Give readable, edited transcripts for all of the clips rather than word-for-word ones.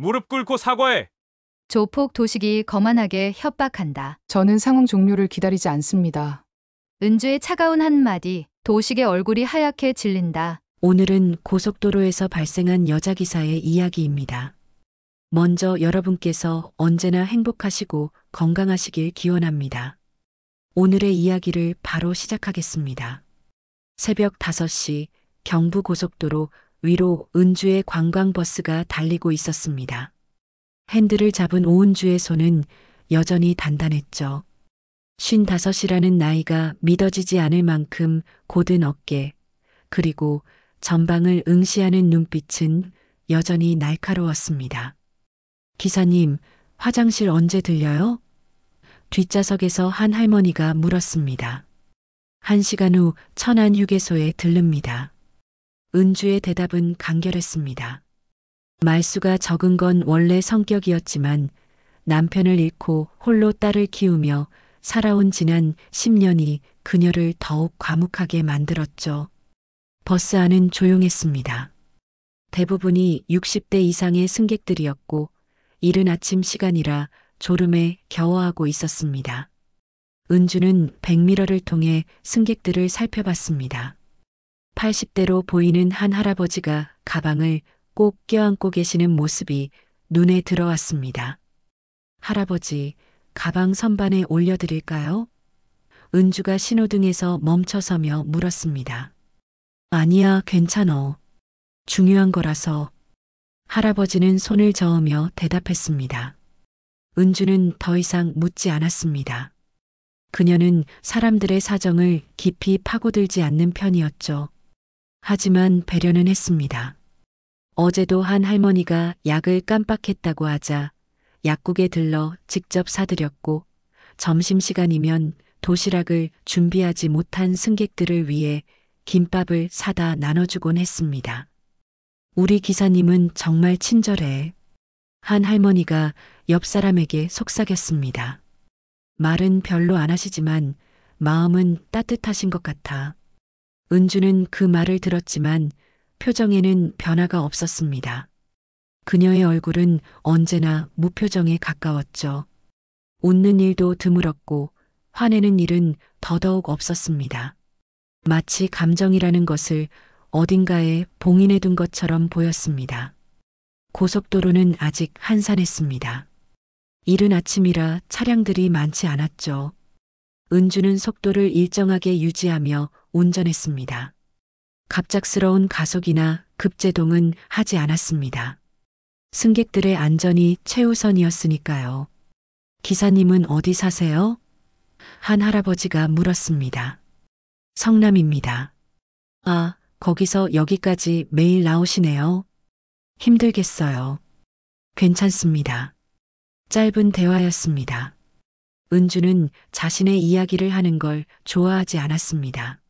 무릎 꿇고 사과해. 조폭 도식이 거만하게 협박한다. 저는 상황 종료를 기다리지 않습니다. 은주의 차가운 한마디, 도식의 얼굴이 하얗게 질린다. 오늘은 고속도로에서 발생한 여자 기사의 이야기입니다. 먼저 여러분께서 언제나 행복하시고 건강하시길 기원합니다. 오늘의 이야기를 바로 시작하겠습니다. 새벽 5시 경부고속도로 위로 은주의 관광버스가 달리고 있었습니다. 핸들을 잡은 오은주의 손은 여전히 단단했죠. 55이라는 나이가 믿어지지 않을 만큼 곧은 어깨, 그리고 전방을 응시하는 눈빛은 여전히 날카로웠습니다. 기사님, 화장실 언제 들려요? 뒷좌석에서 한 할머니가 물었습니다. 1시간 후 천안휴게소에 들릅니다. 은주의 대답은 간결했습니다. 말수가 적은 건 원래 성격이었지만 남편을 잃고 홀로 딸을 키우며 살아온 지난 10년이 그녀를 더욱 과묵하게 만들었죠. 버스 안은 조용했습니다. 대부분이 60대 이상의 승객들이었고 이른 아침 시간이라 졸음에 겨워하고 있었습니다. 은주는 백미러를 통해 승객들을 살펴봤습니다. 80대로 보이는 한 할아버지가 가방을 꼭 껴안고 계시는 모습이 눈에 들어왔습니다. 할아버지, 가방 선반에 올려드릴까요? 은주가 신호등에서 멈춰서며 물었습니다. 아니야, 괜찮어. 중요한 거라서. 할아버지는 손을 저으며 대답했습니다. 은주는 더 이상 묻지 않았습니다. 그녀는 사람들의 사정을 깊이 파고들지 않는 편이었죠. 하지만 배려는 했습니다. 어제도 한 할머니가 약을 깜빡했다고 하자 약국에 들러 직접 사드렸고 점심시간이면 도시락을 준비하지 못한 승객들을 위해 김밥을 사다 나눠주곤 했습니다. 우리 기사님은 정말 친절해. 한 할머니가 옆 사람에게 속삭였습니다. 말은 별로 안 하시지만 마음은 따뜻하신 것 같아. 은주는 그 말을 들었지만 표정에는 변화가 없었습니다. 그녀의 얼굴은 언제나 무표정에 가까웠죠. 웃는 일도 드물었고 화내는 일은 더더욱 없었습니다. 마치 감정이라는 것을 어딘가에 봉인해 둔 것처럼 보였습니다. 고속도로는 아직 한산했습니다. 이른 아침이라 차량들이 많지 않았죠. 은주는 속도를 일정하게 유지하며 운전했습니다. 갑작스러운 가속이나 급제동은 하지 않았습니다. 승객들의 안전이 최우선이었으니까요. 기사님은 어디 사세요? 한 할아버지가 물었습니다. 성남입니다. 아, 거기서 여기까지 매일 나오시네요. 힘들겠어요. 괜찮습니다. 짧은 대화였습니다. 은주는 자신의 이야기를 하는 걸 좋아하지 않았습니다.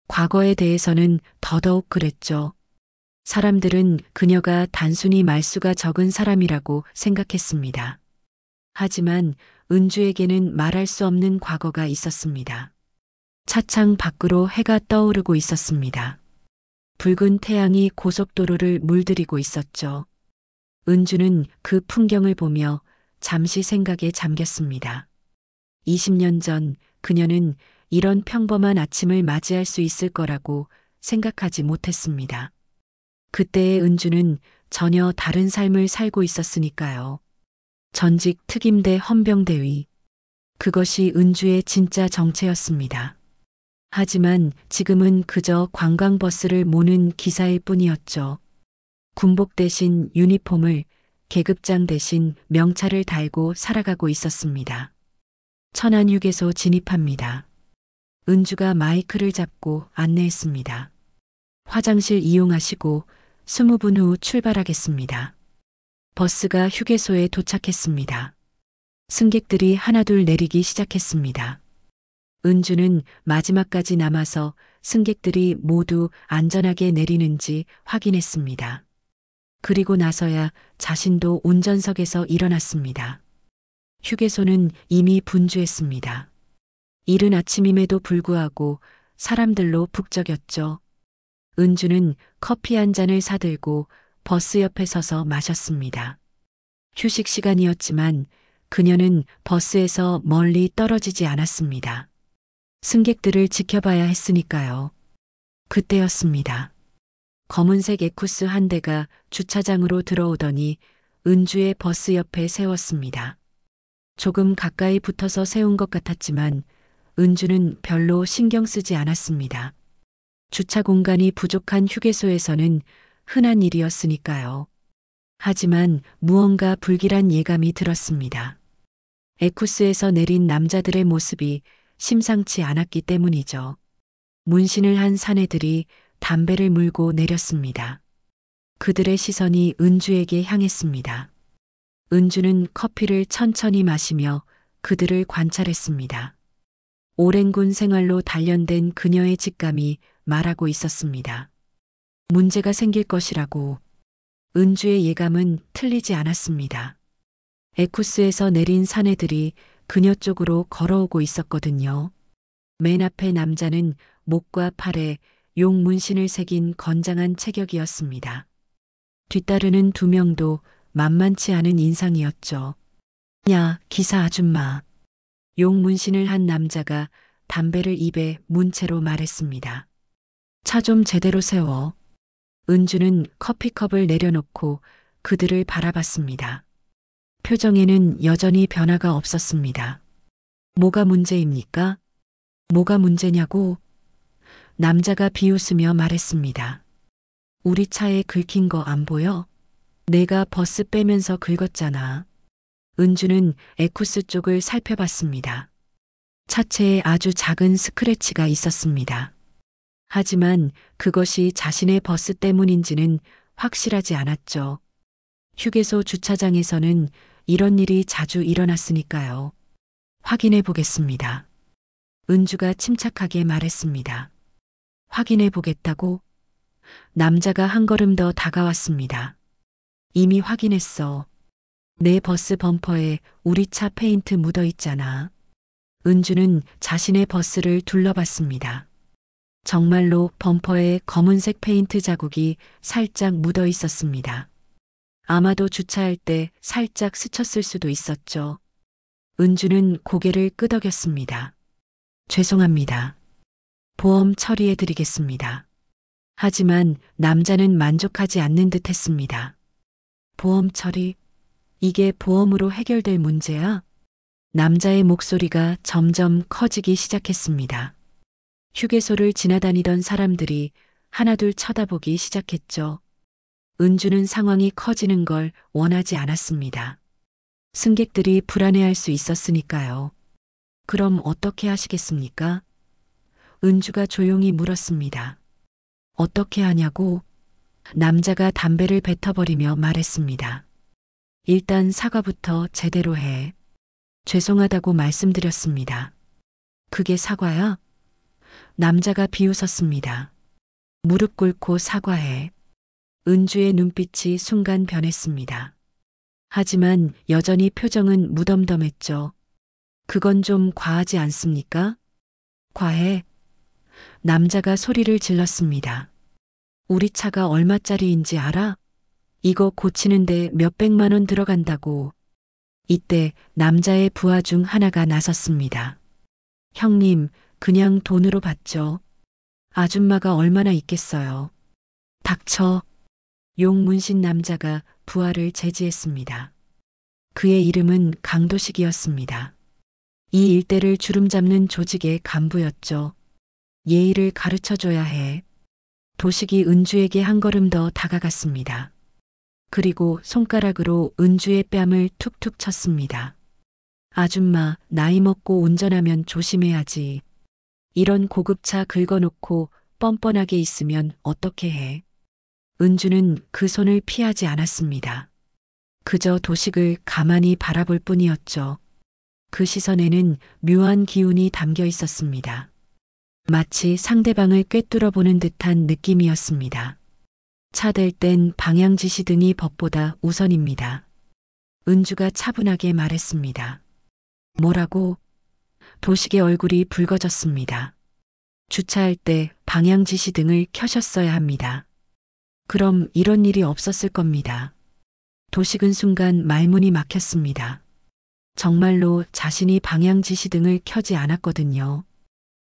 과거에 대해서는 더더욱 그랬죠. 사람들은 그녀가 단순히 말수가 적은 사람이라고 생각했습니다. 하지만 은주에게는 말할 수 없는 과거가 있었습니다. 차창 밖으로 해가 떠오르고 있었습니다. 붉은 태양이 고속도로를 물들이고 있었죠. 은주는 그 풍경을 보며 잠시 생각에 잠겼습니다. 20년 전 그녀는 이런 평범한 아침을 맞이할 수 있을 거라고 생각하지 못했습니다. 그때의 은주는 전혀 다른 삶을 살고 있었으니까요. 전직 특임대 헌병대위. 그것이 은주의 진짜 정체였습니다. 하지만 지금은 그저 관광버스를 모는 기사일 뿐이었죠. 군복 대신 유니폼을, 계급장 대신 명찰을 달고 살아가고 있었습니다. 천안휴게소 진입합니다. 은주가 마이크를 잡고 안내했습니다. 화장실 이용하시고 20분 후 출발하겠습니다. 버스가 휴게소에 도착했습니다. 승객들이 하나둘 내리기 시작했습니다. 은주는 마지막까지 남아서 승객들이 모두 안전하게 내리는지 확인했습니다. 그리고 나서야 자신도 운전석에서 일어났습니다. 휴게소는 이미 분주했습니다. 이른 아침임에도 불구하고 사람들로 북적였죠. 은주는 커피 한 잔을 사들고 버스 옆에 서서 마셨습니다. 휴식 시간이었지만 그녀는 버스에서 멀리 떨어지지 않았습니다. 승객들을 지켜봐야 했으니까요. 그때였습니다. 검은색 에쿠스 한 대가 주차장으로 들어오더니 은주의 버스 옆에 세웠습니다. 조금 가까이 붙어서 세운 것 같았지만 은주는 별로 신경 쓰지 않았습니다. 주차 공간이 부족한 휴게소에서는 흔한 일이었으니까요. 하지만 무언가 불길한 예감이 들었습니다. 에쿠스에서 내린 남자들의 모습이 심상치 않았기 때문이죠. 문신을 한 사내들이 담배를 물고 내렸습니다. 그들의 시선이 은주에게 향했습니다. 은주는 커피를 천천히 마시며 그들을 관찰했습니다. 오랜 군 생활로 단련된 그녀의 직감이 말하고 있었습니다. 문제가 생길 것이라고. 은주의 예감은 틀리지 않았습니다. 에쿠스에서 내린 사내들이 그녀 쪽으로 걸어오고 있었거든요. 맨 앞에 남자는 목과 팔에 용 문신을 새긴 건장한 체격이었습니다. 뒤따르는 두 명도 만만치 않은 인상이었죠. 야, 기사 아줌마. 용 문신을 한 남자가 담배를 입에 문 채로 말했습니다. 차 좀 제대로 세워. 은주는 커피컵을 내려놓고 그들을 바라봤습니다. 표정에는 여전히 변화가 없었습니다. 뭐가 문제입니까? 뭐가 문제냐고? 남자가 비웃으며 말했습니다. 우리 차에 긁힌 거 안 보여? 내가 버스 빼면서 긁었잖아. 은주는 에쿠스 쪽을 살펴봤습니다. 차체에 아주 작은 스크래치가 있었습니다. 하지만 그것이 자신의 버스 때문인지는 확실하지 않았죠. 휴게소 주차장에서는 이런 일이 자주 일어났으니까요. 확인해 보겠습니다. 은주가 침착하게 말했습니다. 확인해 보겠다고? 남자가 한 걸음 더 다가왔습니다. 이미 확인했어. 내 버스 범퍼에 우리 차 페인트 묻어 있잖아. 은주는 자신의 버스를 둘러봤습니다. 정말로 범퍼에 검은색 페인트 자국이 살짝 묻어 있었습니다. 아마도 주차할 때 살짝 스쳤을 수도 있었죠. 은주는 고개를 끄덕였습니다. 죄송합니다. 보험 처리해 드리겠습니다. 하지만 남자는 만족하지 않는 듯 했습니다. 보험 처리? 이게 보험으로 해결될 문제야? 남자의 목소리가 점점 커지기 시작했습니다. 휴게소를 지나다니던 사람들이 하나둘 쳐다보기 시작했죠. 은주는 상황이 커지는 걸 원하지 않았습니다. 승객들이 불안해할 수 있었으니까요. 그럼 어떻게 하시겠습니까? 은주가 조용히 물었습니다. 어떻게 하냐고? 남자가 담배를 뱉어버리며 말했습니다. 일단 사과부터 제대로 해. 죄송하다고 말씀드렸습니다. 그게 사과야? 남자가 비웃었습니다. 무릎 꿇고 사과해. 은주의 눈빛이 순간 변했습니다. 하지만 여전히 표정은 무덤덤했죠. 그건 좀 과하지 않습니까? 과해. 남자가 소리를 질렀습니다. 우리 차가 얼마짜리인지 알아? 이거 고치는데 몇백만 원 들어간다고. 이때 남자의 부하 중 하나가 나섰습니다. 형님, 그냥 돈으로 받죠. 아줌마가 얼마나 있겠어요. 닥쳐. 용 문신 남자가 부하를 제지했습니다. 그의 이름은 강도식이었습니다. 이 일대를 주름잡는 조직의 간부였죠. 예의를 가르쳐줘야 해. 도식이 은주에게 한 걸음 더 다가갔습니다. 그리고 손가락으로 은주의 뺨을 툭툭 쳤습니다. 아줌마, 나이 먹고 운전하면 조심해야지. 이런 고급차 긁어놓고 뻔뻔하게 있으면 어떻게 해? 은주는 그 손을 피하지 않았습니다. 그저 도식을 가만히 바라볼 뿐이었죠. 그 시선에는 묘한 기운이 담겨 있었습니다. 마치 상대방을 꿰뚫어 보는 듯한 느낌이었습니다. 차 댈 땐 방향 지시등이 법보다 우선입니다. 은주가 차분하게 말했습니다. 뭐라고? 도식의 얼굴이 붉어졌습니다. 주차할 때 방향 지시등을 켜셨어야 합니다. 그럼 이런 일이 없었을 겁니다. 도식은 순간 말문이 막혔습니다. 정말로 자신이 방향지시등을 켜지 않았거든요.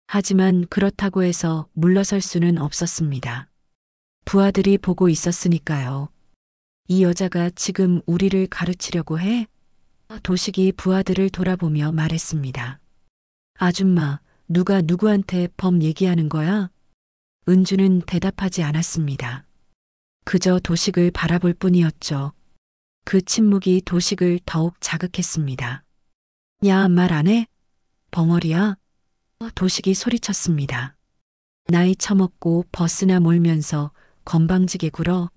하지만 그렇다고 해서 물러설 수는 없었습니다. 부하들이 보고 있었으니까요. 이 여자가 지금 우리를 가르치려고 해? 도식이 부하들을 돌아보며 말했습니다. 아줌마, 누가 누구한테 범 얘기하는 거야? 은주는 대답하지 않았습니다. 그저 도식을 바라볼 뿐이었죠. 그 침묵이 도식을 더욱 자극했습니다. 야, 말 안 해? 벙어리야? 도식이 소리쳤습니다. 나이 처먹고 버스나 몰면서 건방지게 굴어.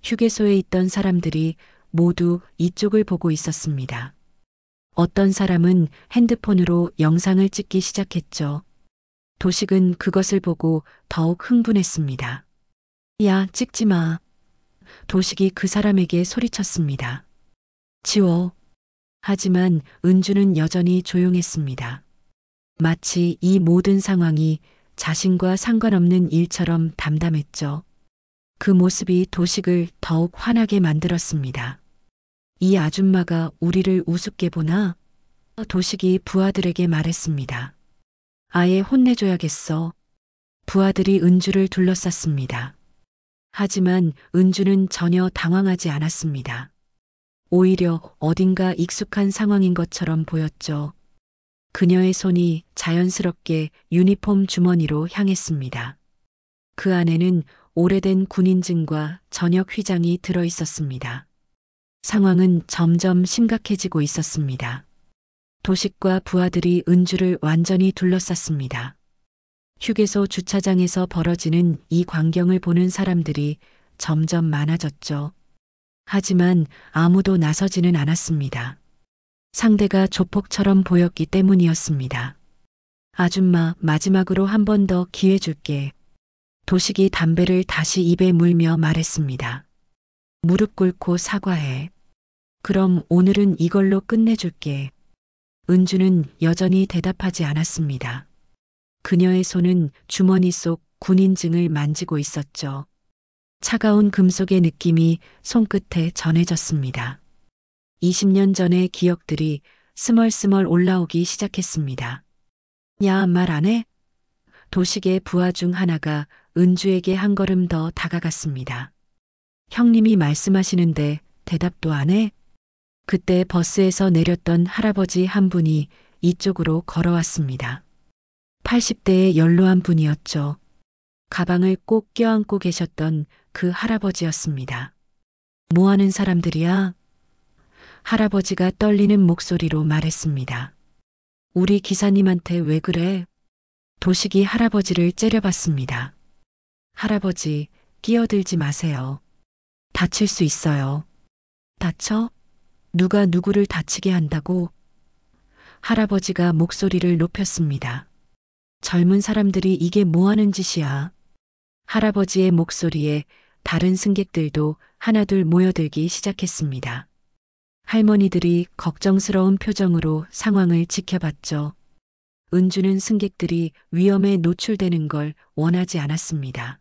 휴게소에 있던 사람들이 모두 이쪽을 보고 있었습니다. 어떤 사람은 핸드폰으로 영상을 찍기 시작했죠. 도식은 그것을 보고 더욱 흥분했습니다. 야, 찍지 마. 도식이 그 사람에게 소리쳤습니다. 지워. 하지만 은주는 여전히 조용했습니다. 마치 이 모든 상황이 자신과 상관없는 일처럼 담담했죠. 그 모습이 도식을 더욱 화나게 만들었습니다. 이 아줌마가 우리를 우습게 보나? 도식이 부하들에게 말했습니다. 아예 혼내줘야겠어. 부하들이 은주를 둘러쌌습니다. 하지만 은주는 전혀 당황하지 않았습니다. 오히려 어딘가 익숙한 상황인 것처럼 보였죠. 그녀의 손이 자연스럽게 유니폼 주머니로 향했습니다. 그 안에는 오래된 군인증과 전역 휘장이 들어 있었습니다. 상황은 점점 심각해지고 있었습니다. 도식과 부하들이 은주를 완전히 둘러쌌습니다. 휴게소 주차장에서 벌어지는 이 광경을 보는 사람들이 점점 많아졌죠. 하지만 아무도 나서지는 않았습니다. 상대가 조폭처럼 보였기 때문이었습니다. 아줌마, 마지막으로 한 번 더 기회 줄게. 도식이 담배를 다시 입에 물며 말했습니다. 무릎 꿇고 사과해. 그럼 오늘은 이걸로 끝내줄게. 은주는 여전히 대답하지 않았습니다. 그녀의 손은 주머니 속 군인증을 만지고 있었죠. 차가운 금속의 느낌이 손끝에 전해졌습니다. 20년 전의 기억들이 스멀스멀 올라오기 시작했습니다. 야, 말 안 해? 도식의 부하 중 하나가 은주에게 한 걸음 더 다가갔습니다. 형님이 말씀하시는데 대답도 안 해? 그때 버스에서 내렸던 할아버지 한 분이 이쪽으로 걸어왔습니다. 80대의 연로한 분이었죠. 가방을 꼭 껴안고 계셨던 그 할아버지였습니다. 뭐 하는 사람들이야? 할아버지가 떨리는 목소리로 말했습니다. 우리 기사님한테 왜 그래? 도식이 할아버지를 째려봤습니다. 할아버지, 끼어들지 마세요. 다칠 수 있어요. 다쳐? 누가 누구를 다치게 한다고? 할아버지가 목소리를 높였습니다. 젊은 사람들이 이게 뭐 하는 짓이야? 할아버지의 목소리에 다른 승객들도 하나둘 모여들기 시작했습니다. 할머니들이 걱정스러운 표정으로 상황을 지켜봤죠. 은주는 승객들이 위험에 노출되는 걸 원하지 않았습니다.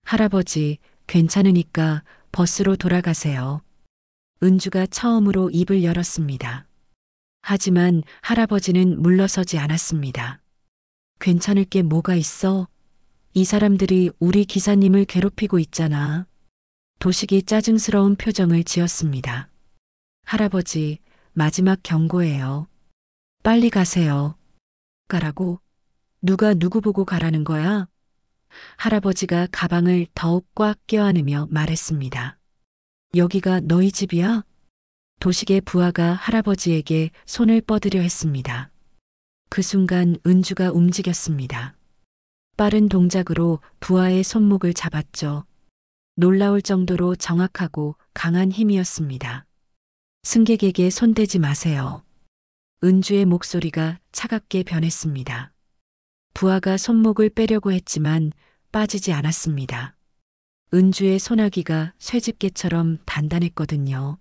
할아버지, 괜찮으니까 버스로 돌아가세요. 은주가 처음으로 입을 열었습니다. 하지만 할아버지는 물러서지 않았습니다. 괜찮을 게 뭐가 있어? 이 사람들이 우리 기사님을 괴롭히고 있잖아. 도식이 짜증스러운 표정을 지었습니다. 할아버지, 마지막 경고예요. 빨리 가세요. 가라고? 누가 누구 보고 가라는 거야? 할아버지가 가방을 더욱 꽉 껴안으며 말했습니다. 여기가 너희 집이야? 도식의 부하가 할아버지에게 손을 뻗으려 했습니다. 그 순간 은주가 움직였습니다. 빠른 동작으로 부하의 손목을 잡았죠. 놀라울 정도로 정확하고 강한 힘이었습니다. 승객에게 손대지 마세요. 은주의 목소리가 차갑게 변했습니다. 부하가 손목을 빼려고 했지만 빠지지 않았습니다. 은주의 소나기가 쇠집게처럼 단단했거든요.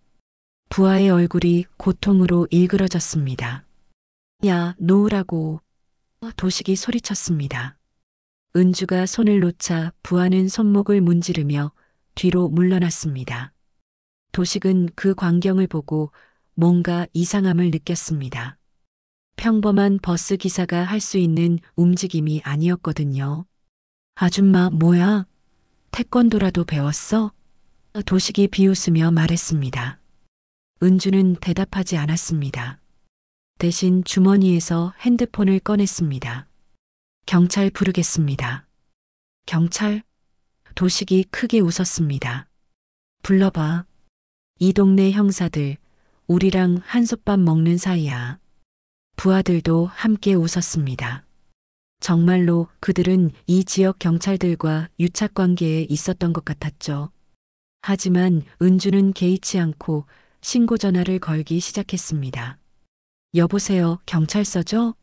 부하의 얼굴이 고통으로 일그러졌습니다. 야, 놓으라고. 도식이 소리쳤습니다. 은주가 손을 놓자 부하는 손목을 문지르며 뒤로 물러났습니다. 도식은 그 광경을 보고 뭔가 이상함을 느꼈습니다. 평범한 버스 기사가 할 수 있는 움직임이 아니었거든요. 아줌마, 뭐야? 태권도라도 배웠어? 도식이 비웃으며 말했습니다. 은주는 대답하지 않았습니다. 대신 주머니에서 핸드폰을 꺼냈습니다. 경찰 부르겠습니다. 경찰? 도식이 크게 웃었습니다. 불러봐. 이 동네 형사들, 우리랑 한솥밥 먹는 사이야. 부하들도 함께 웃었습니다. 정말로 그들은 이 지역 경찰들과 유착 관계에 있었던 것 같았죠. 하지만 은주는 개의치 않고 신고 전화를 걸기 시작했습니다. 여보세요, 경찰서죠?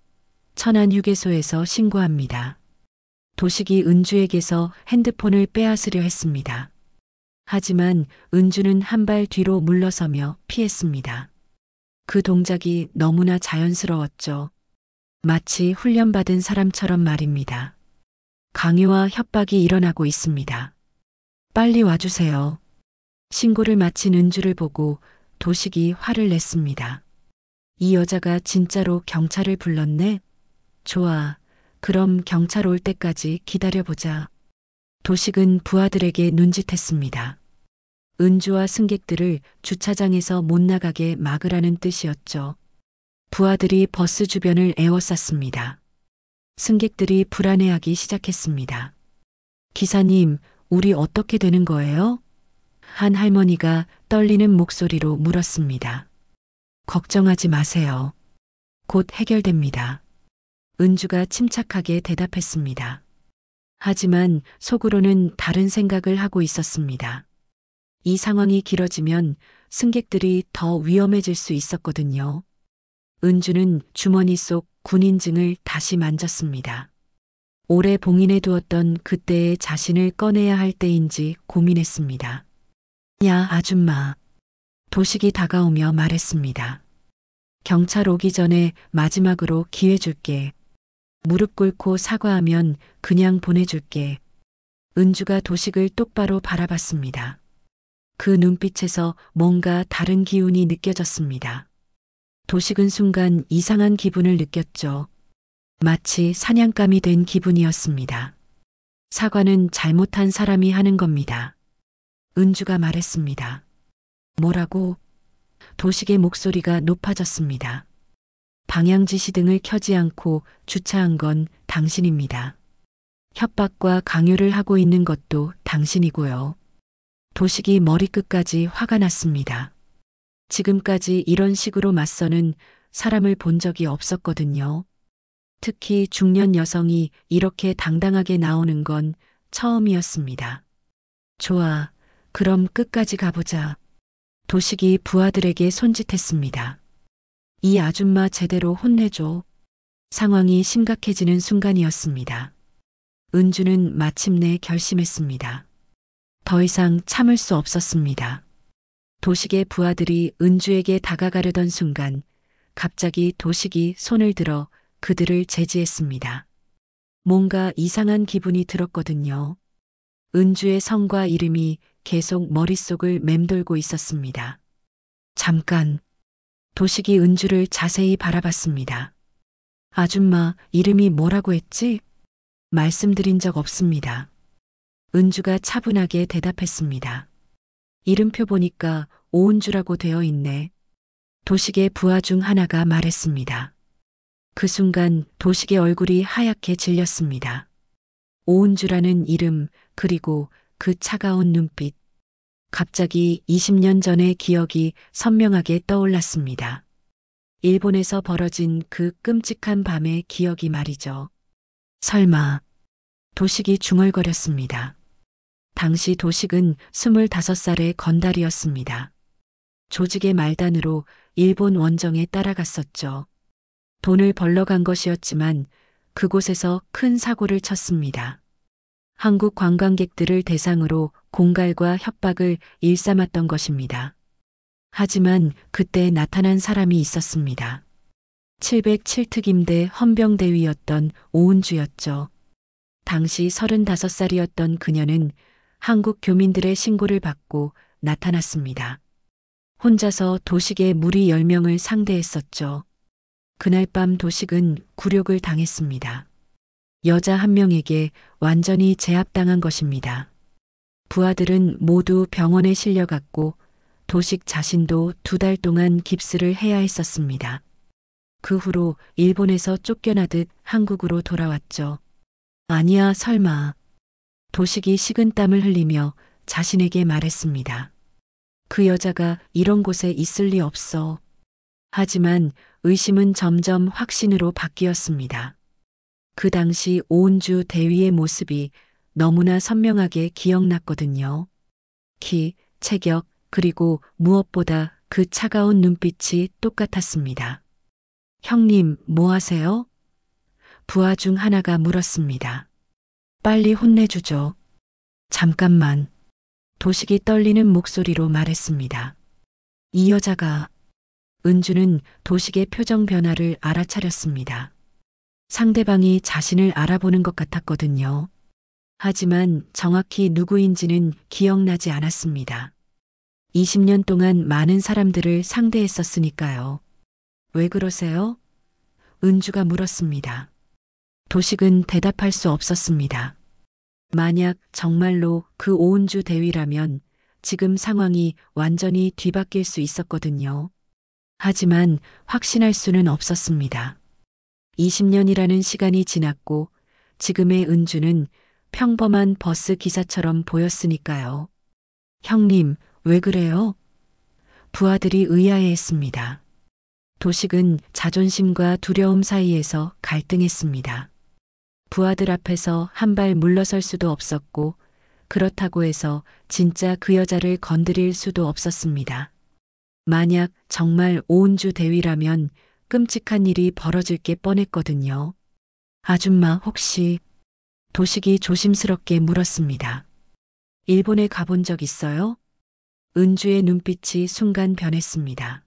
천안휴게소에서 신고합니다. 도식이 은주에게서 핸드폰을 빼앗으려 했습니다. 하지만 은주는 한 발 뒤로 물러서며 피했습니다. 그 동작이 너무나 자연스러웠죠. 마치 훈련받은 사람처럼 말입니다. 강요와 협박이 일어나고 있습니다. 빨리 와주세요. 신고를 마친 은주를 보고 도식이 화를 냈습니다. 이 여자가 진짜로 경찰을 불렀네? 좋아. 그럼 경찰 올 때까지 기다려보자. 도식은 부하들에게 눈짓했습니다. 은주와 승객들을 주차장에서 못 나가게 막으라는 뜻이었죠. 부하들이 버스 주변을 에워쌌습니다. 승객들이 불안해하기 시작했습니다. 기사님, 우리 어떻게 되는 거예요? 한 할머니가 떨리는 목소리로 물었습니다. 걱정하지 마세요. 곧 해결됩니다. 은주가 침착하게 대답했습니다. 하지만 속으로는 다른 생각을 하고 있었습니다. 이 상황이 길어지면 승객들이 더 위험해질 수 있었거든요. 은주는 주머니 속 군인증을 다시 만졌습니다. 오래 봉인해 두었던 그때의 자신을 꺼내야 할 때인지 고민했습니다. 야, 아줌마. 도식이 다가오며 말했습니다. 경찰 오기 전에 마지막으로 기회 줄게. 무릎 꿇고 사과하면 그냥 보내줄게. 은주가 도식을 똑바로 바라봤습니다. 그 눈빛에서 뭔가 다른 기운이 느껴졌습니다. 도식은 순간 이상한 기분을 느꼈죠. 마치 사냥감이 된 기분이었습니다. 사과는 잘못한 사람이 하는 겁니다. 은주가 말했습니다. 뭐라고? 도식의 목소리가 높아졌습니다. 방향지시등을 켜지 않고 주차한 건 당신입니다. 협박과 강요를 하고 있는 것도 당신이고요. 도식이 머리끝까지 화가 났습니다. 지금까지 이런 식으로 맞서는 사람을 본 적이 없었거든요. 특히 중년 여성이 이렇게 당당하게 나오는 건 처음이었습니다. 좋아, 그럼 끝까지 가보자. 도식이 부하들에게 손짓했습니다. 이 아줌마 제대로 혼내줘. 상황이 심각해지는 순간이었습니다. 은주는 마침내 결심했습니다. 더 이상 참을 수 없었습니다. 도식의 부하들이 은주에게 다가가려던 순간 갑자기 도식이 손을 들어 그들을 제지했습니다. 뭔가 이상한 기분이 들었거든요. 은주의 성과 이름이 계속 머릿속을 맴돌고 있었습니다. 잠깐. 도식이 은주를 자세히 바라봤습니다. 아줌마, 이름이 뭐라고 했지? 말씀드린 적 없습니다. 은주가 차분하게 대답했습니다. 이름표 보니까 오은주라고 되어 있네. 도식의 부하 중 하나가 말했습니다. 그 순간 도식의 얼굴이 하얗게 질렸습니다. 오은주라는 이름, 그리고 그 차가운 눈빛. 갑자기 20년 전의 기억이 선명하게 떠올랐습니다. 일본에서 벌어진 그 끔찍한 밤의 기억이 말이죠. 설마. 도식이 중얼거렸습니다. 당시 도식은 25살의 건달이었습니다. 조직의 말단으로 일본 원정에 따라갔었죠. 돈을 벌러 간 것이었지만 그곳에서 큰 사고를 쳤습니다. 한국 관광객들을 대상으로 공갈과 협박을 일삼았던 것입니다. 하지만 그때 나타난 사람이 있었습니다. 707특임대 헌병대위였던 오은주였죠. 당시 35살이었던 그녀는 한국 교민들의 신고를 받고 나타났습니다. 혼자서 도식의 무리 10명을 상대했었죠. 그날 밤 도식은 굴욕을 당했습니다. 여자 한 명에게 완전히 제압당한 것입니다. 부하들은 모두 병원에 실려갔고 도식 자신도 2달 동안 깁스를 해야 했었습니다. 그 후로 일본에서 쫓겨나듯 한국으로 돌아왔죠. 아니야, 설마. 도식이 식은땀을 흘리며 자신에게 말했습니다. 그 여자가 이런 곳에 있을 리 없어. 하지만 의심은 점점 확신으로 바뀌었습니다. 그 당시 오은주 대위의 모습이 너무나 선명하게 기억났거든요. 키, 체격, 그리고 무엇보다 그 차가운 눈빛이 똑같았습니다. 형님, 뭐 하세요? 부하 중 하나가 물었습니다. 빨리 혼내주죠. 잠깐만. 도식이 떨리는 목소리로 말했습니다. 이 여자가. 은주는 도식의 표정 변화를 알아차렸습니다. 상대방이 자신을 알아보는 것 같았거든요. 하지만 정확히 누구인지는 기억나지 않았습니다. 20년 동안 많은 사람들을 상대했었으니까요. 왜 그러세요? 은주가 물었습니다. 도식은 대답할 수 없었습니다. 만약 정말로 그 오은주 대위라면 지금 상황이 완전히 뒤바뀔 수 있었거든요. 하지만 확신할 수는 없었습니다. 20년이라는 시간이 지났고 지금의 은주는 평범한 버스 기사처럼 보였으니까요. 형님, 왜 그래요? 부하들이 의아해했습니다. 도식은 자존심과 두려움 사이에서 갈등했습니다. 부하들 앞에서 한 발 물러설 수도 없었고 그렇다고 해서 진짜 그 여자를 건드릴 수도 없었습니다. 만약 정말 오은주 대위라면 끔찍한 일이 벌어질 게 뻔했거든요. 아줌마 혹시 도식이 조심스럽게 물었습니다. 일본에 가본 적 있어요? 은주의 눈빛이 순간 변했습니다.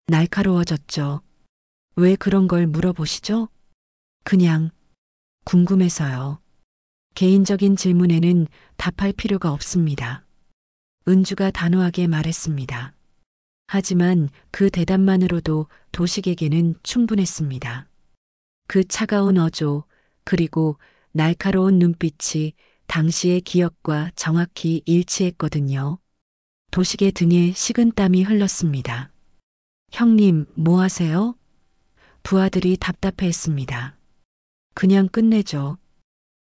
날카로워졌죠. 왜 그런 걸 물어보시죠? 그냥 궁금해서요. 개인적인 질문에는 답할 필요가 없습니다. 은주가 단호하게 말했습니다. 하지만 그 대답만으로도 도식에게는 충분했습니다. 그 차가운 어조, 그리고 날카로운 눈빛이 당시의 기억과 정확히 일치했거든요. 도식의 등에 식은땀이 흘렀습니다. 형님, 뭐 하세요? 부하들이 답답해했습니다. 그냥 끝내죠.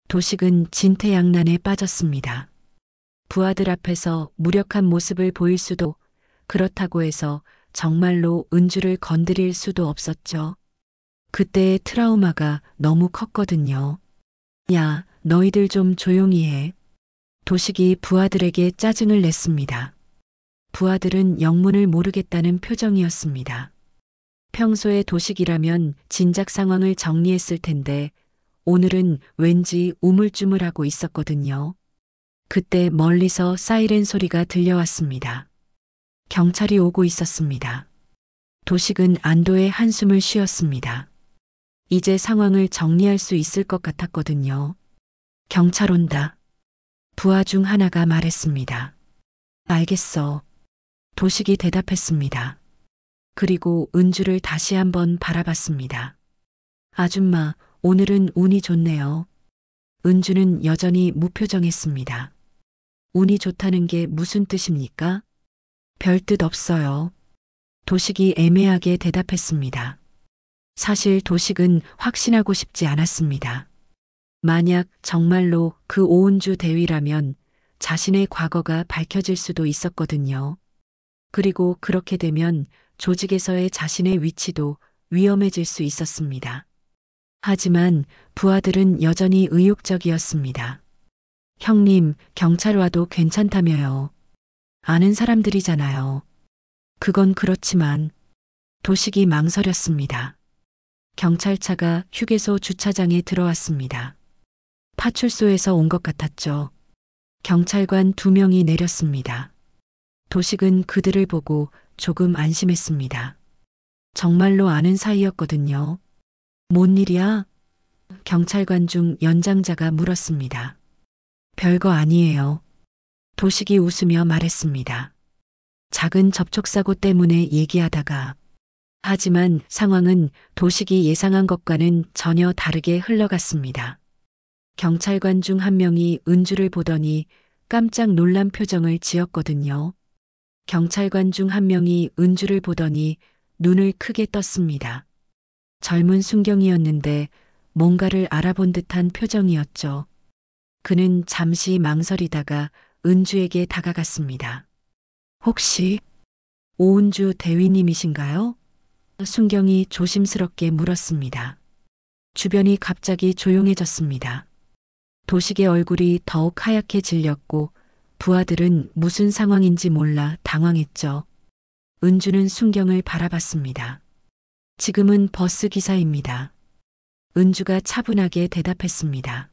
도식은 진퇴양난에 빠졌습니다. 부하들 앞에서 무력한 모습을 보일 수도, 그렇다고 해서 정말로 은주를 건드릴 수도 없었죠. 그때의 트라우마가 너무 컸거든요. 야, 너희들 좀 조용히 해. 도식이 부하들에게 짜증을 냈습니다. 부하들은 영문을 모르겠다는 표정이었습니다. 평소에 도식이라면 진작 상황을 정리했을 텐데 오늘은 왠지 우물쭈물하고 있었거든요. 그때 멀리서 사이렌 소리가 들려왔습니다. 경찰이 오고 있었습니다. 도식은 안도의 한숨을 쉬었습니다. 이제 상황을 정리할 수 있을 것 같았거든요. 경찰 온다. 부하 중 하나가 말했습니다. 알겠어. 도식이 대답했습니다. 그리고 은주를 다시 한번 바라봤습니다. 아줌마, 오늘은 운이 좋네요. 은주는 여전히 무표정했습니다. 운이 좋다는 게 무슨 뜻입니까? 별 뜻 없어요. 도식이 애매하게 대답했습니다. 사실 도식은 확신하고 싶지 않았습니다. 만약 정말로 그 오은주 대위라면 자신의 과거가 밝혀질 수도 있었거든요. 그리고 그렇게 되면 조직에서의 자신의 위치도 위험해질 수 있었습니다. 하지만 부하들은 여전히 의욕적이었습니다. 형님, 경찰 와도 괜찮다며요. 아는 사람들이잖아요. 그건 그렇지만 도식이 망설였습니다. 경찰차가 휴게소 주차장에 들어왔습니다. 파출소에서 온 것 같았죠. 경찰관 2명이 내렸습니다. 도식은 그들을 보고 조금 안심했습니다. 정말로 아는 사이였거든요. 뭔 일이야? 경찰관 중 연장자가 물었습니다. 별거 아니에요. 도식이 웃으며 말했습니다. 작은 접촉사고 때문에 얘기하다가 하지만 상황은 도식이 예상한 것과는 전혀 다르게 흘러갔습니다. 경찰관 중 한 명이 은주를 보더니 깜짝 놀란 표정을 지었거든요. 경찰관 중 한 명이 은주를 보더니 눈을 크게 떴습니다. 젊은 순경이었는데 뭔가를 알아본 듯한 표정이었죠. 그는 잠시 망설이다가 은주에게 다가갔습니다. 혹시 오은주 대위님이신가요? 순경이 조심스럽게 물었습니다. 주변이 갑자기 조용해졌습니다. 도식의 얼굴이 더욱 하얗게 질렸고 부하들은 무슨 상황인지 몰라 당황했죠. 은주는 순경을 바라봤습니다. 지금은 버스 기사입니다. 은주가 차분하게 대답했습니다.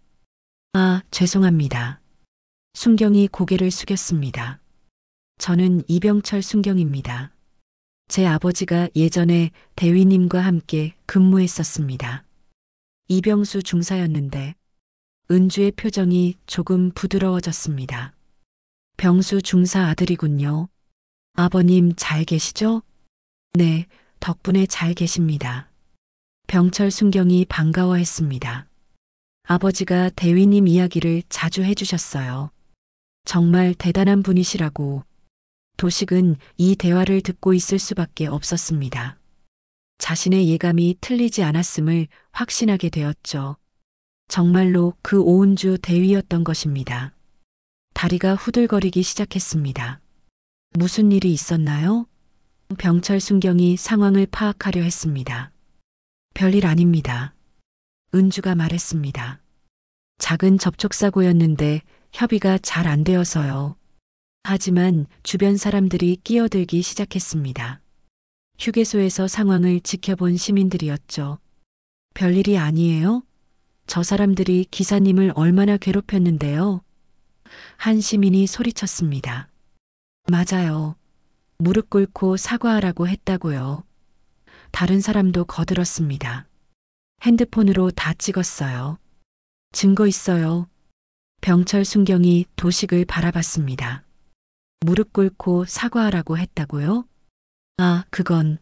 아, 죄송합니다. 순경이 고개를 숙였습니다. 저는 이병철 순경입니다. 제 아버지가 예전에 대위님과 함께 근무했었습니다. 이병수 중사였는데 은주의 표정이 조금 부드러워졌습니다. 병수 중사 아들이군요. 아버님 잘 계시죠? 네, 덕분에 잘 계십니다. 병철 순경이 반가워했습니다. 아버지가 대위님 이야기를 자주 해주셨어요. 정말 대단한 분이시라고. 도식은 이 대화를 듣고 있을 수밖에 없었습니다. 자신의 예감이 틀리지 않았음을 확신하게 되었죠. 정말로 그 오은주 대위였던 것입니다. 다리가 후들거리기 시작했습니다. 무슨 일이 있었나요? 병철 순경이 상황을 파악하려 했습니다. 별일 아닙니다. 은주가 말했습니다. 작은 접촉사고였는데 협의가 잘 안 되어서요. 하지만 주변 사람들이 끼어들기 시작했습니다. 휴게소에서 상황을 지켜본 시민들이었죠. 별일이 아니에요? 저 사람들이 기사님을 얼마나 괴롭혔는데요. 한 시민이 소리쳤습니다. 맞아요. 무릎 꿇고 사과하라고 했다고요. 다른 사람도 거들었습니다. 핸드폰으로 다 찍었어요. 증거 있어요. 병철 순경이 도식을 바라봤습니다. 무릎 꿇고 사과하라고 했다고요? 아, 그건.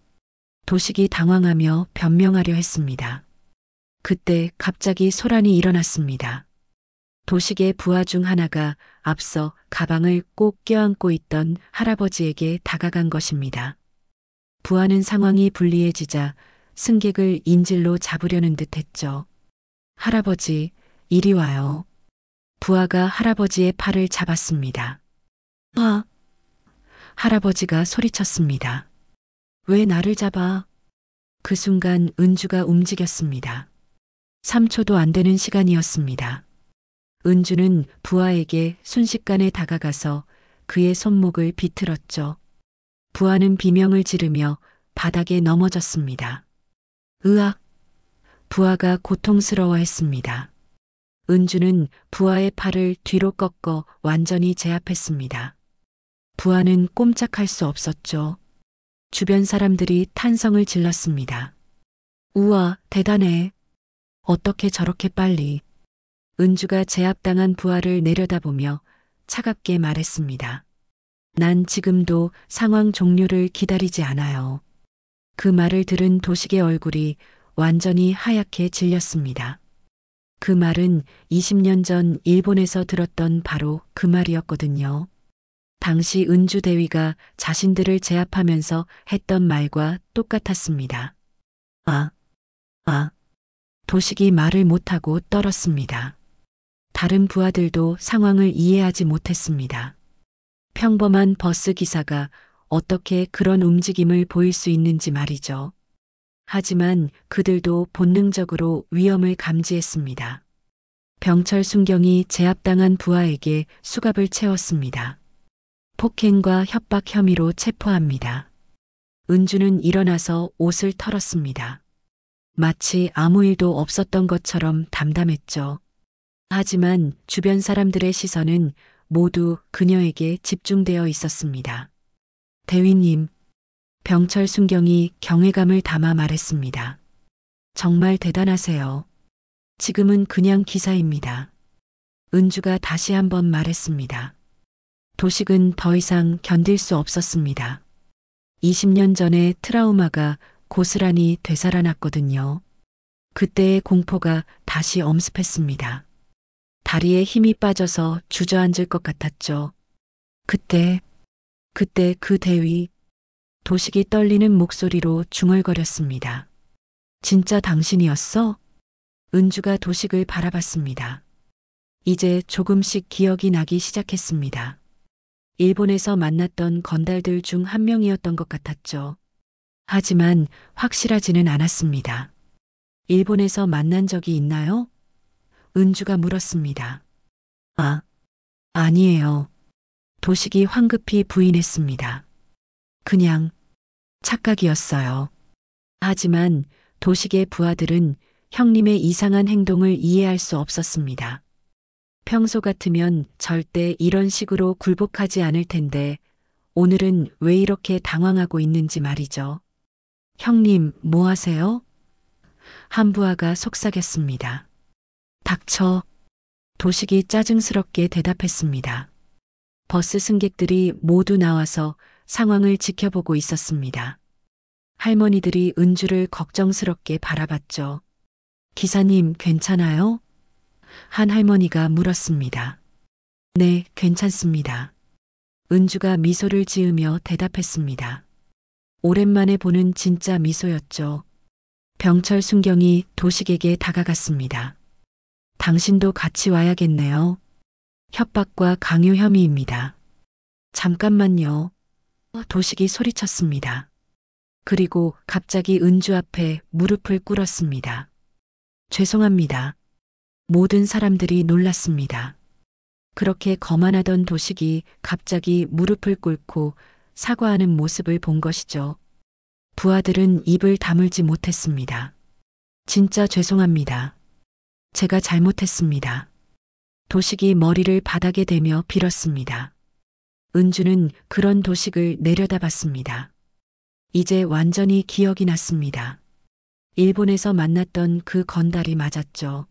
도식이 당황하며 변명하려 했습니다. 그때 갑자기 소란이 일어났습니다. 도식의 부하 중 하나가 앞서 가방을 꼭 껴안고 있던 할아버지에게 다가간 것입니다. 부하는 상황이 불리해지자 승객을 인질로 잡으려는 듯 했죠. 할아버지, 이리 와요. 부하가 할아버지의 팔을 잡았습니다. 아! 할아버지가 소리쳤습니다. 왜 나를 잡아? 그 순간 은주가 움직였습니다. 3초도 안 되는 시간이었습니다. 은주는 부하에게 순식간에 다가가서 그의 손목을 비틀었죠. 부하는 비명을 지르며 바닥에 넘어졌습니다. 으악! 부하가 고통스러워했습니다. 은주는 부하의 팔을 뒤로 꺾어 완전히 제압했습니다. 부하는 꼼짝할 수 없었죠. 주변 사람들이 탄성을 질렀습니다. 우와, 대단해. 어떻게 저렇게 빨리. 은주가 제압당한 부하를 내려다보며 차갑게 말했습니다. 난 지금도 상황 종료를 기다리지 않아요. 그 말을 들은 도식의 얼굴이 완전히 하얗게 질렸습니다. 그 말은 20년 전 일본에서 들었던 바로 그 말이었거든요. 당시 은주 대위가 자신들을 제압하면서 했던 말과 똑같았습니다. 도식이 말을 못하고 떨었습니다. 다른 부하들도 상황을 이해하지 못했습니다. 평범한 버스 기사가 어떻게 그런 움직임을 보일 수 있는지 말이죠. 하지만 그들도 본능적으로 위험을 감지했습니다. 병철 순경이 제압당한 부하에게 수갑을 채웠습니다. 폭행과 협박 혐의로 체포합니다. 은주는 일어나서 옷을 털었습니다. 마치 아무 일도 없었던 것처럼 담담했죠. 하지만 주변 사람들의 시선은 모두 그녀에게 집중되어 있었습니다. 대위님, 병철 순경이 경외감을 담아 말했습니다. 정말 대단하세요. 지금은 그냥 기사입니다. 은주가 다시 한번 말했습니다. 도식은 더 이상 견딜 수 없었습니다. 20년 전에 트라우마가 고스란히 되살아났거든요. 그때의 공포가 다시 엄습했습니다. 다리에 힘이 빠져서 주저앉을 것 같았죠. 그때 그 대위, 도식이 떨리는 목소리로 중얼거렸습니다. 진짜 당신이었어? 은주가 도식을 바라봤습니다. 이제 조금씩 기억이 나기 시작했습니다. 일본에서 만났던 건달들 중 한 명이었던 것 같았죠. 하지만 확실하지는 않았습니다. 일본에서 만난 적이 있나요? 은주가 물었습니다. 아니에요. 도식이 황급히 부인했습니다. 그냥 착각이었어요. 하지만 도식의 부하들은 형님의 이상한 행동을 이해할 수 없었습니다. 평소 같으면 절대 이런 식으로 굴복하지 않을 텐데 오늘은 왜 이렇게 당황하고 있는지 말이죠. 형님, 뭐 하세요? 한 부하가 속삭였습니다. 닥쳐. 도식이 짜증스럽게 대답했습니다. 버스 승객들이 모두 나와서 상황을 지켜보고 있었습니다. 할머니들이 은주를 걱정스럽게 바라봤죠. 기사님, 괜찮아요? 한 할머니가 물었습니다. 네, 괜찮습니다. 은주가 미소를 지으며 대답했습니다. 오랜만에 보는 진짜 미소였죠. 병철 순경이 도식에게 다가갔습니다. 당신도 같이 와야겠네요. 협박과 강요 혐의입니다. 잠깐만요. 도식이 소리쳤습니다. 그리고 갑자기 은주 앞에 무릎을 꿇었습니다. 죄송합니다. 모든 사람들이 놀랐습니다. 그렇게 거만하던 도식이 갑자기 무릎을 꿇고 사과하는 모습을 본 것이죠. 부하들은 입을 다물지 못했습니다. 진짜 죄송합니다. 제가 잘못했습니다. 도식이 머리를 바닥에 대며 빌었습니다. 은주는 그런 도식을 내려다봤습니다. 이제 완전히 기억이 났습니다. 일본에서 만났던 그 건달이 맞았죠.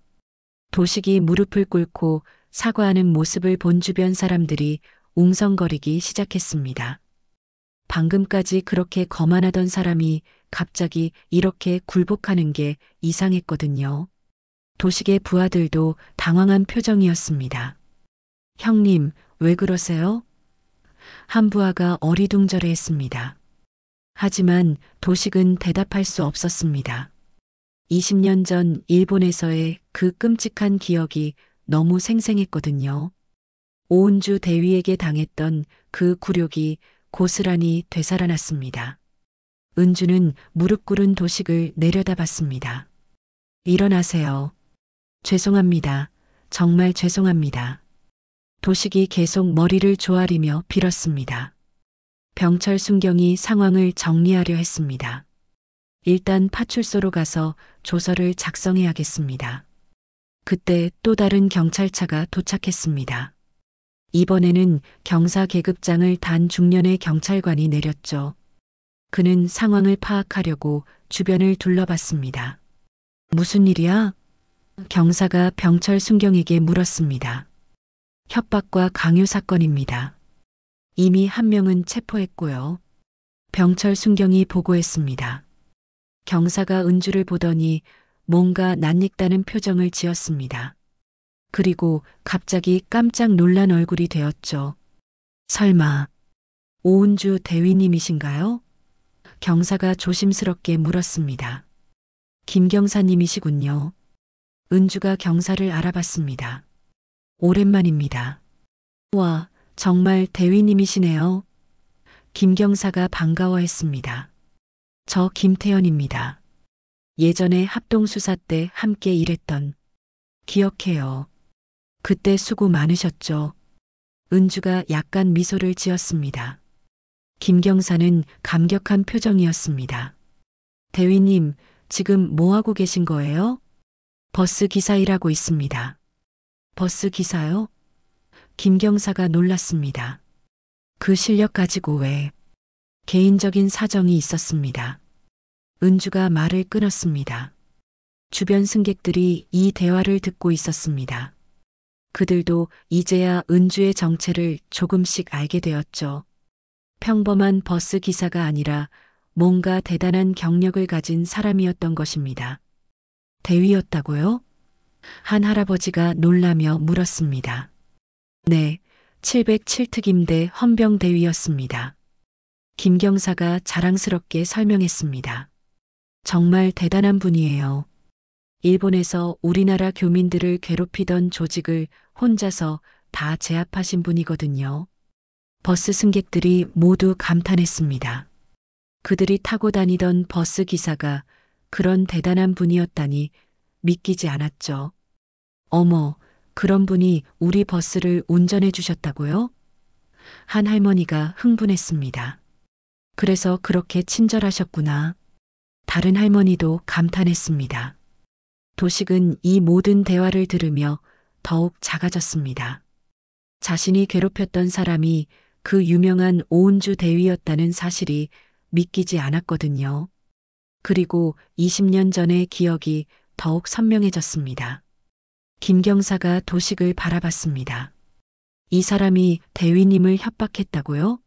도식이 무릎을 꿇고 사과하는 모습을 본 주변 사람들이 웅성거리기 시작했습니다. 방금까지 그렇게 거만하던 사람이 갑자기 이렇게 굴복하는 게 이상했거든요. 도식의 부하들도 당황한 표정이었습니다. 형님, 왜 그러세요? 한 부하가 어리둥절해했습니다. 하지만 도식은 대답할 수 없었습니다. 20년 전 일본에서의 그 끔찍한 기억이 너무 생생했거든요. 오은주 대위에게 당했던 그 굴욕이 고스란히 되살아났습니다. 은주는 무릎 꿇은 도식을 내려다봤습니다. 일어나세요. 죄송합니다. 정말 죄송합니다. 도식이 계속 머리를 조아리며 빌었습니다. 병철 순경이 상황을 정리하려 했습니다. 일단 파출소로 가서 조서를 작성해야겠습니다. 그때 또 다른 경찰차가 도착했습니다. 이번에는 경사 계급장을 단 중년의 경찰관이 내렸죠. 그는 상황을 파악하려고 주변을 둘러봤습니다. 무슨 일이야? 경사가 병철 순경에게 물었습니다. 협박과 강요 사건입니다. 이미 한 명은 체포했고요. 병철 순경이 보고했습니다. 경사가 은주를 보더니 뭔가 낯익다는 표정을 지었습니다. 그리고 갑자기 깜짝 놀란 얼굴이 되었죠. 설마 오은주 대위님이신가요? 경사가 조심스럽게 물었습니다. 김경사님이시군요. 은주가 경사를 알아봤습니다. 오랜만입니다. 와, 정말 대위님이시네요. 김경사가 반가워했습니다. 저 김태현입니다. 예전에 합동수사 때 함께 일했던. 기억해요. 그때 수고 많으셨죠. 은주가 약간 미소를 지었습니다. 김경사는 감격한 표정이었습니다. 대위님, 지금 뭐 하고 계신 거예요? 버스 기사 일하고 있습니다. 버스 기사요? 김경사가 놀랐습니다. 그 실력 가지고 왜? 개인적인 사정이 있었습니다. 은주가 말을 끊었습니다. 주변 승객들이 이 대화를 듣고 있었습니다. 그들도 이제야 은주의 정체를 조금씩 알게 되었죠. 평범한 버스 기사가 아니라 뭔가 대단한 경력을 가진 사람이었던 것입니다. 대위였다고요? 한 할아버지가 놀라며 물었습니다. 네, 707특임대 헌병대위였습니다. 김경사가 자랑스럽게 설명했습니다. 정말 대단한 분이에요. 일본에서 우리나라 교민들을 괴롭히던 조직을 혼자서 다 제압하신 분이거든요. 버스 승객들이 모두 감탄했습니다. 그들이 타고 다니던 버스 기사가 그런 대단한 분이었다니 믿기지 않았죠. 어머, 그런 분이 우리 버스를 운전해 주셨다고요? 한 할머니가 흥분했습니다. 그래서 그렇게 친절하셨구나. 다른 할머니도 감탄했습니다. 도식은 이 모든 대화를 들으며 더욱 작아졌습니다. 자신이 괴롭혔던 사람이 그 유명한 오은주 대위였다는 사실이 믿기지 않았거든요. 그리고 20년 전의 기억이 더욱 선명해졌습니다. 김경사가 도식을 바라봤습니다. 이 사람이 대위님을 협박했다고요?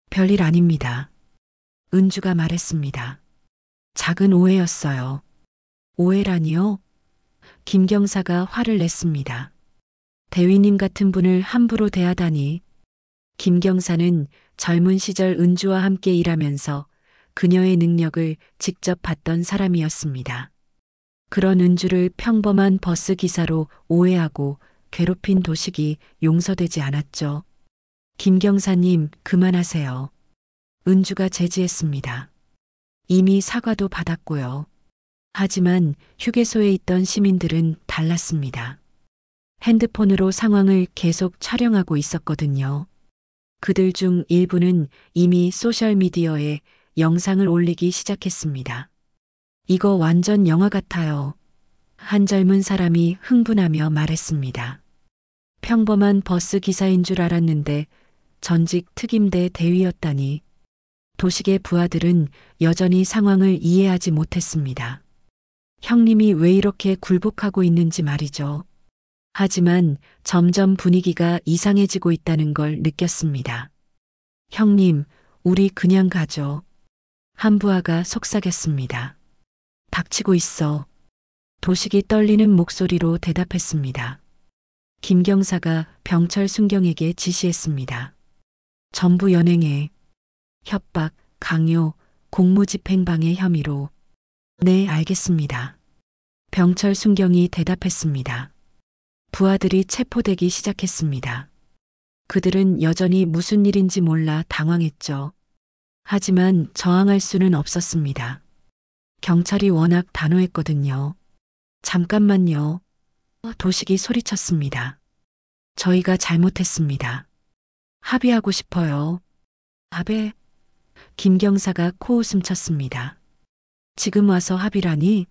별일 아닙니다. 은주가 말했습니다. 작은 오해였어요. 오해라니요? 김경사가 화를 냈습니다. 대위님 같은 분을 함부로 대하다니. 김경사는 젊은 시절 은주와 함께 일하면서 그녀의 능력을 직접 봤던 사람이었습니다. 그런 은주를 평범한 버스 기사로 오해하고 괴롭힌 도식이 용서되지 않았죠. 김경사님, 그만하세요. 은주가 제지했습니다. 이미 사과도 받았고요. 하지만 휴게소에 있던 시민들은 달랐습니다. 핸드폰으로 상황을 계속 촬영하고 있었거든요. 그들 중 일부는 이미 소셜미디어에 영상을 올리기 시작했습니다. 이거 완전 영화 같아요. 한 젊은 사람이 흥분하며 말했습니다. 평범한 버스 기사인 줄 알았는데 전직 특임대 대위였다니. 도식의 부하들은 여전히 상황을 이해하지 못했습니다. 형님이 왜 이렇게 굴복하고 있는지 말이죠. 하지만 점점 분위기가 이상해지고 있다는 걸 느꼈습니다. 형님, 우리 그냥 가죠. 한 부하가 속삭였습니다. 닥치고 있어. 도식이 떨리는 목소리로 대답했습니다. 김경사가 병철 순경에게 지시했습니다. 전부 연행해. 협박, 강요, 공무집행방해 혐의로. 네, 알겠습니다. 병철 순경이 대답했습니다. 부하들이 체포되기 시작했습니다. 그들은 여전히 무슨 일인지 몰라 당황했죠. 하지만 저항할 수는 없었습니다. 경찰이 워낙 단호했거든요. 잠깐만요. 도식이 소리쳤습니다. 저희가 잘못했습니다. 합의하고 싶어요. 합의? 김경사가 코웃음 쳤습니다. 지금 와서 합의라니?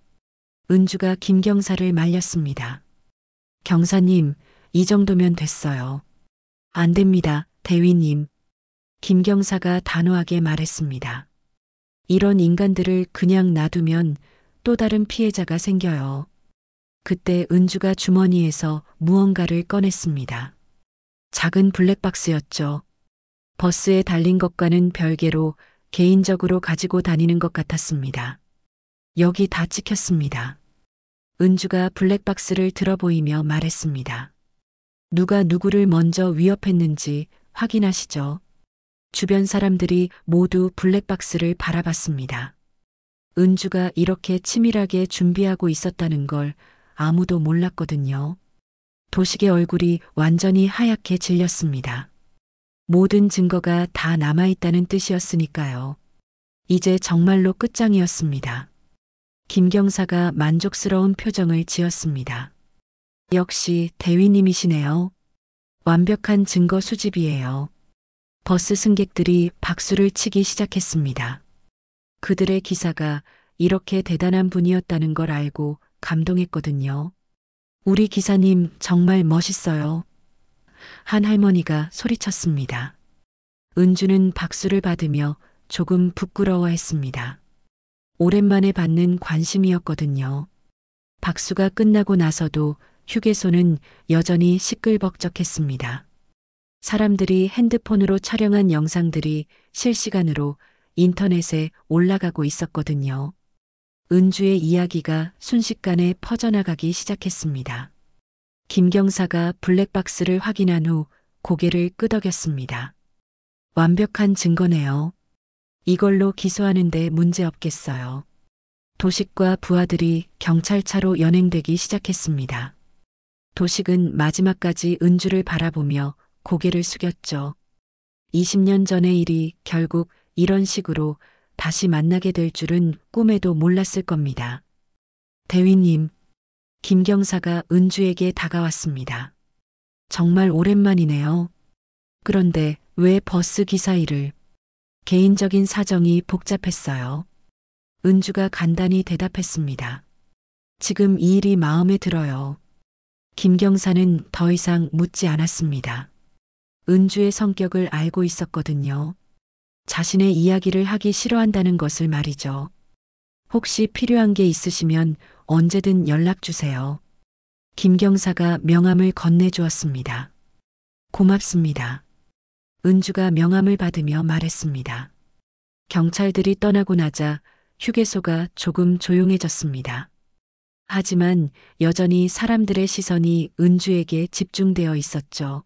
은주가 김경사를 말렸습니다. 경사님, 이 정도면 됐어요. 안 됩니다, 대위님. 김경사가 단호하게 말했습니다. 이런 인간들을 그냥 놔두면 또 다른 피해자가 생겨요. 그때 은주가 주머니에서 무언가를 꺼냈습니다. 작은 블랙박스였죠. 버스에 달린 것과는 별개로 개인적으로 가지고 다니는 것 같았습니다. 여기 다 찍혔습니다. 은주가 블랙박스를 들어보이며 말했습니다. 누가 누구를 먼저 위협했는지 확인하시죠. 주변 사람들이 모두 블랙박스를 바라봤습니다. 은주가 이렇게 치밀하게 준비하고 있었다는 걸 아무도 몰랐거든요. 도식의 얼굴이 완전히 하얗게 질렸습니다. 모든 증거가 다 남아있다는 뜻이었으니까요. 이제 정말로 끝장이었습니다. 김경사가 만족스러운 표정을 지었습니다. 역시 대위님이시네요. 완벽한 증거 수집이에요. 버스 승객들이 박수를 치기 시작했습니다. 그들의 기사가 이렇게 대단한 분이었다는 걸 알고 감동했거든요. 우리 기사님 정말 멋있어요. 한 할머니가 소리쳤습니다. 은주는 박수를 받으며 조금 부끄러워했습니다. 오랜만에 받는 관심이었거든요. 박수가 끝나고 나서도 휴게소는 여전히 시끌벅적했습니다. 사람들이 핸드폰으로 촬영한 영상들이 실시간으로 인터넷에 올라가고 있었거든요. 은주의 이야기가 순식간에 퍼져나가기 시작했습니다. 김경사가 블랙박스를 확인한 후 고개를 끄덕였습니다. 완벽한 증거네요. 이걸로 기소하는데 문제 없겠어요. 도식과 부하들이 경찰차로 연행되기 시작했습니다. 도식은 마지막까지 은주를 바라보며 고개를 숙였죠. 20년 전의 일이 결국 이런 식으로 다시 만나게 될 줄은 꿈에도 몰랐을 겁니다. 대위님, 김경사가 은주에게 다가왔습니다. 정말 오랜만이네요. 그런데 왜 버스 기사 일을? 개인적인 사정이 복잡했어요. 은주가 간단히 대답했습니다. 지금 이 일이 마음에 들어요. 김경사는 더 이상 묻지 않았습니다. 은주의 성격을 알고 있었거든요. 자신의 이야기를 하기 싫어한다는 것을 말이죠. 혹시 필요한 게 있으시면 언제든 연락 주세요. 김경사가 명함을 건네주었습니다. 고맙습니다. 은주가 명함을 받으며 말했습니다. 경찰들이 떠나고 나자 휴게소가 조금 조용해졌습니다. 하지만 여전히 사람들의 시선이 은주에게 집중되어 있었죠.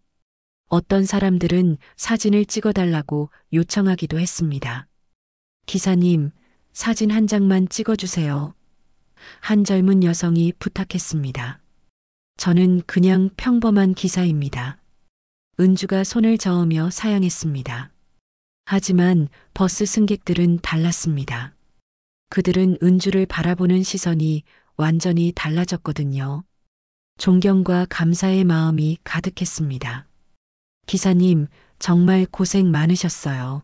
어떤 사람들은 사진을 찍어달라고 요청하기도 했습니다. 기사님, 사진 한 장만 찍어주세요. 한 젊은 여성이 부탁했습니다. 저는 그냥 평범한 기사입니다. 은주가 손을 저으며 사양했습니다. 하지만 버스 승객들은 달랐습니다. 그들은 은주를 바라보는 시선이 완전히 달라졌거든요. 존경과 감사의 마음이 가득했습니다. 기사님, 정말 고생 많으셨어요.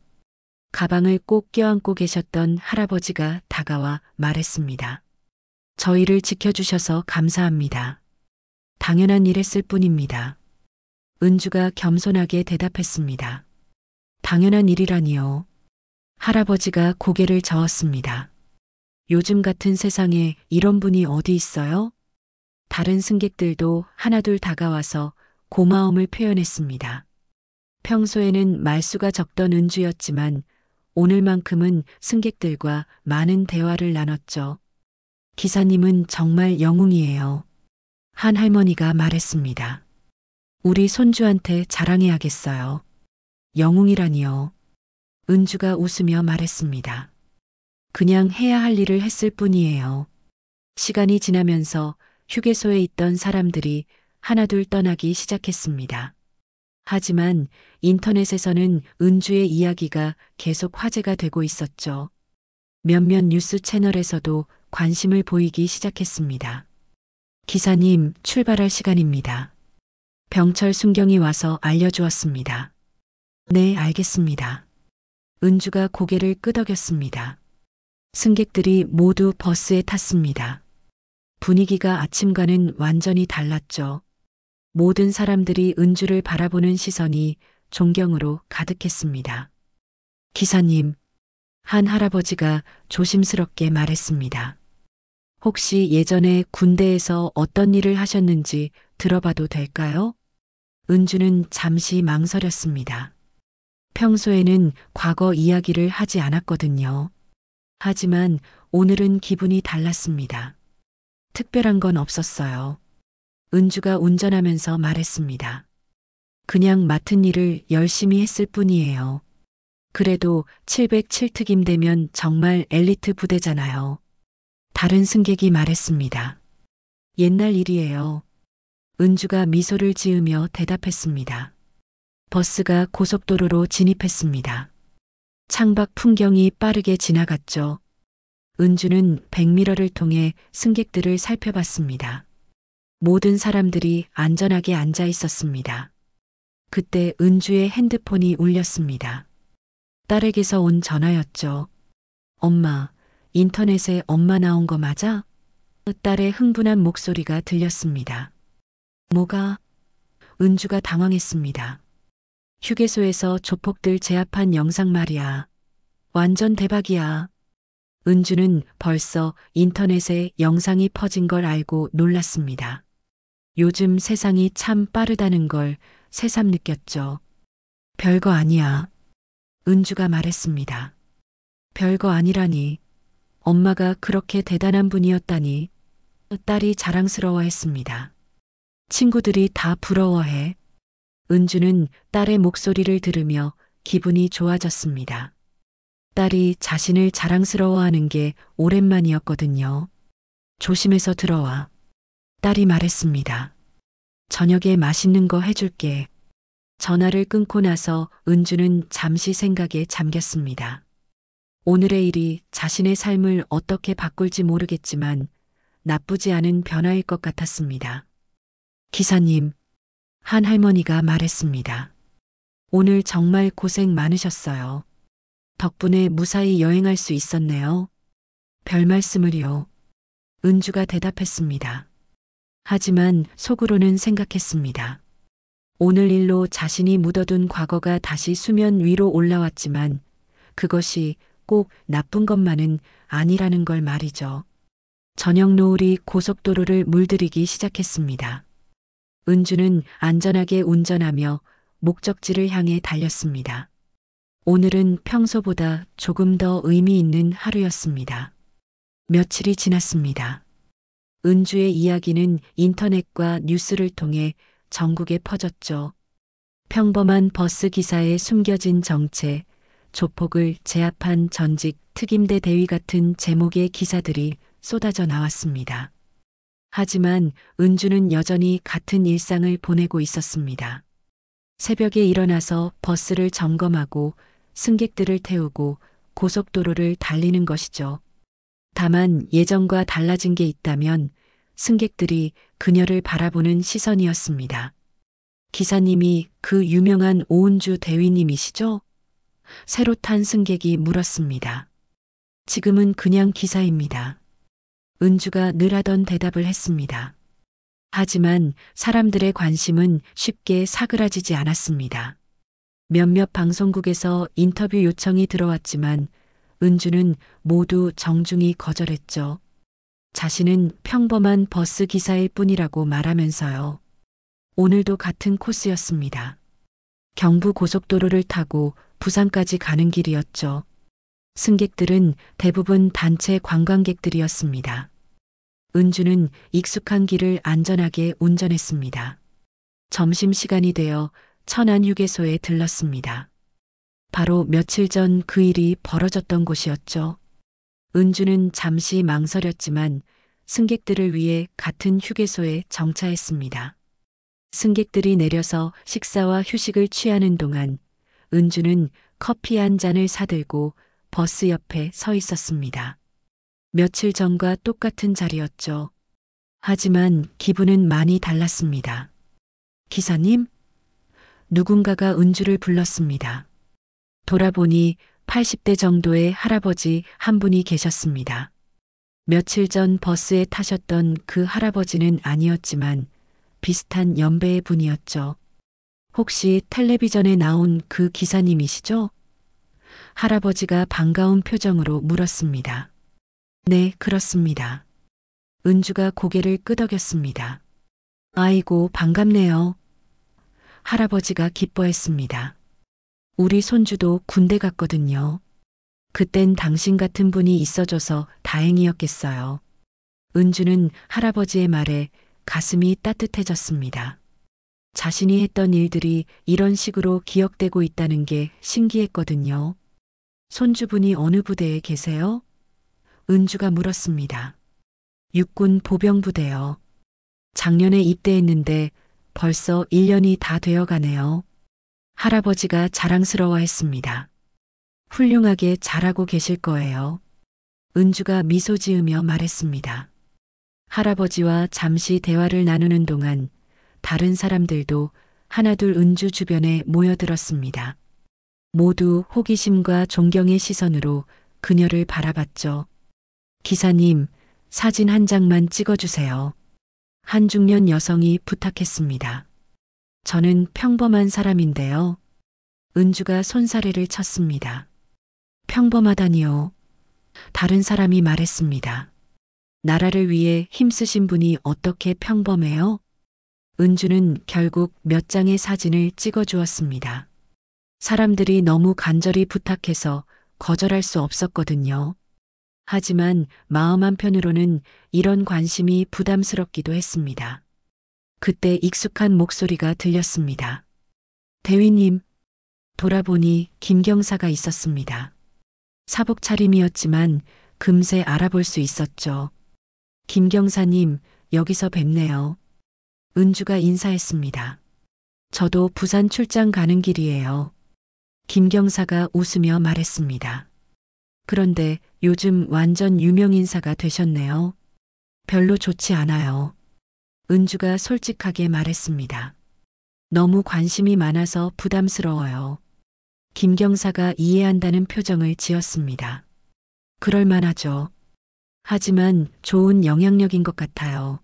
가방을 꼭 껴안고 계셨던 할아버지가 다가와 말했습니다. 저희를 지켜주셔서 감사합니다. 당연한 일 했을 뿐입니다. 은주가 겸손하게 대답했습니다. 당연한 일이라니요. 할아버지가 고개를 저었습니다. 요즘 같은 세상에 이런 분이 어디 있어요? 다른 승객들도 하나둘 다가와서 고마움을 표현했습니다. 평소에는 말수가 적던 은주였지만 오늘만큼은 승객들과 많은 대화를 나눴죠. 기사님은 정말 영웅이에요. 한 할머니가 말했습니다. 우리 손주한테 자랑해야겠어요. 영웅이라니요. 은주가 웃으며 말했습니다. 그냥 해야 할 일을 했을 뿐이에요. 시간이 지나면서 휴게소에 있던 사람들이 하나둘 떠나기 시작했습니다. 하지만 인터넷에서는 은주의 이야기가 계속 화제가 되고 있었죠. 몇몇 뉴스 채널에서도 관심을 보이기 시작했습니다. 기사님, 출발할 시간입니다. 병철 순경이 와서 알려주었습니다. 네, 알겠습니다. 은주가 고개를 끄덕였습니다. 승객들이 모두 버스에 탔습니다. 분위기가 아침과는 완전히 달랐죠. 모든 사람들이 은주를 바라보는 시선이 존경으로 가득했습니다. 기사님, 한 할아버지가 조심스럽게 말했습니다. 혹시 예전에 군대에서 어떤 일을 하셨는지 들어봐도 될까요? 은주는 잠시 망설였습니다. 평소에는 과거 이야기를 하지 않았거든요. 하지만 오늘은 기분이 달랐습니다. 특별한 건 없었어요. 은주가 운전하면서 말했습니다. 그냥 맡은 일을 열심히 했을 뿐이에요. 그래도 707특임 되면 정말 엘리트 부대잖아요. 다른 승객이 말했습니다. 옛날 일이에요. 은주가 미소를 지으며 대답했습니다. 버스가 고속도로로 진입했습니다. 창밖 풍경이 빠르게 지나갔죠. 은주는 백미러를 통해 승객들을 살펴봤습니다. 모든 사람들이 안전하게 앉아 있었습니다. 그때 은주의 핸드폰이 울렸습니다. 딸에게서 온 전화였죠. 엄마, 인터넷에 엄마 나온 거 맞아? 딸의 흥분한 목소리가 들렸습니다. 뭐가? 은주가 당황했습니다. 휴게소에서 조폭들 제압한 영상 말이야. 완전 대박이야. 은주는 벌써 인터넷에 영상이 퍼진 걸 알고 놀랐습니다. 요즘 세상이 참 빠르다는 걸 새삼 느꼈죠. 별거 아니야. 은주가 말했습니다. 별거 아니라니. 엄마가 그렇게 대단한 분이었다니. 딸이 자랑스러워했습니다. 친구들이 다 부러워해. 은주는 딸의 목소리를 들으며 기분이 좋아졌습니다. 딸이 자신을 자랑스러워하는 게 오랜만이었거든요. 조심해서 들어와. 딸이 말했습니다. 저녁에 맛있는 거 해줄게. 전화를 끊고 나서 은주는 잠시 생각에 잠겼습니다. 오늘의 일이 자신의 삶을 어떻게 바꿀지 모르겠지만 나쁘지 않은 변화일 것 같았습니다. 기사님, 한 할머니가 말했습니다. 오늘 정말 고생 많으셨어요. 덕분에 무사히 여행할 수 있었네요. 별 말씀을요. 은주가 대답했습니다. 하지만 속으로는 생각했습니다. 오늘 일로 자신이 묻어둔 과거가 다시 수면 위로 올라왔지만 그것이 꼭 나쁜 것만은 아니라는 걸 말이죠. 저녁 노을이 고속도로를 물들이기 시작했습니다. 은주는 안전하게 운전하며 목적지를 향해 달렸습니다. 오늘은 평소보다 조금 더 의미 있는 하루였습니다. 며칠이 지났습니다. 은주의 이야기는 인터넷과 뉴스를 통해 전국에 퍼졌죠. 평범한 버스 기사의 숨겨진 정체, 조폭을 제압한 전직 특임대 대위 같은 제목의 기사들이 쏟아져 나왔습니다. 하지만 은주는 여전히 같은 일상을 보내고 있었습니다. 새벽에 일어나서 버스를 점검하고 승객들을 태우고 고속도로를 달리는 것이죠. 다만 예전과 달라진 게 있다면 승객들이 그녀를 바라보는 시선이었습니다. 기사님이 그 유명한 오은주 대위님이시죠? 새로 탄 승객이 물었습니다. 지금은 그냥 기사입니다. 은주가 늘 하던 대답을 했습니다. 하지만 사람들의 관심은 쉽게 사그라지지 않았습니다. 몇몇 방송국에서 인터뷰 요청이 들어왔지만 은주는 모두 정중히 거절했죠. 자신은 평범한 버스 기사일 뿐이라고 말하면서요. 오늘도 같은 코스였습니다. 경부 고속도로를 타고 부산까지 가는 길이었죠. 승객들은 대부분 단체 관광객들이었습니다. 은주는 익숙한 길을 안전하게 운전했습니다. 점심시간이 되어 천안휴게소에 들렀습니다. 바로 며칠 전 그 일이 벌어졌던 곳이었죠. 은주는 잠시 망설였지만 승객들을 위해 같은 휴게소에 정차했습니다. 승객들이 내려서 식사와 휴식을 취하는 동안 은주는 커피 한 잔을 사들고 버스 옆에 서 있었습니다. 며칠 전과 똑같은 자리였죠. 하지만 기분은 많이 달랐습니다. 기사님? 누군가가 은주를 불렀습니다. 돌아보니 80대 정도의 할아버지 한 분이 계셨습니다. 며칠 전 버스에 타셨던 그 할아버지는 아니었지만 비슷한 연배의 분이었죠. 혹시 텔레비전에 나온 그 기사님이시죠? 할아버지가 반가운 표정으로 물었습니다. 네, 그렇습니다. 은주가 고개를 끄덕였습니다. 아이고, 반갑네요. 할아버지가 기뻐했습니다. 우리 손주도 군대 갔거든요. 그땐 당신 같은 분이 있어줘서 다행이었겠어요. 은주는 할아버지의 말에 가슴이 따뜻해졌습니다. 자신이 했던 일들이 이런 식으로 기억되고 있다는 게 신기했거든요. 손주분이 어느 부대에 계세요? 은주가 물었습니다. 육군 보병부대요. 작년에 입대했는데 벌써 1년이 다 되어 가네요. 할아버지가 자랑스러워했습니다. 훌륭하게 잘하고 계실 거예요. 은주가 미소 지으며 말했습니다. 할아버지와 잠시 대화를 나누는 동안 다른 사람들도 하나둘 은주 주변에 모여들었습니다. 모두 호기심과 존경의 시선으로 그녀를 바라봤죠. 기사님, 사진 한 장만 찍어주세요. 한 중년 여성이 부탁했습니다. 저는 평범한 사람인데요. 은주가 손사래를 쳤습니다. 평범하다니요. 다른 사람이 말했습니다. 나라를 위해 힘쓰신 분이 어떻게 평범해요? 은주는 결국 몇 장의 사진을 찍어 주었습니다. 사람들이 너무 간절히 부탁해서 거절할 수 없었거든요. 하지만 마음 한편으로는 이런 관심이 부담스럽기도 했습니다. 그때 익숙한 목소리가 들렸습니다. 대위님, 돌아보니 김경사가 있었습니다. 사복 차림이었지만 금세 알아볼 수 있었죠. 김경사님, 여기서 뵙네요. 은주가 인사했습니다. 저도 부산 출장 가는 길이에요. 김경사가 웃으며 말했습니다. 그런데 요즘 완전 유명인사가 되셨네요. 별로 좋지 않아요. 은주가 솔직하게 말했습니다. 너무 관심이 많아서 부담스러워요. 김경사가 이해한다는 표정을 지었습니다. 그럴 만하죠. 하지만 좋은 영향력인 것 같아요.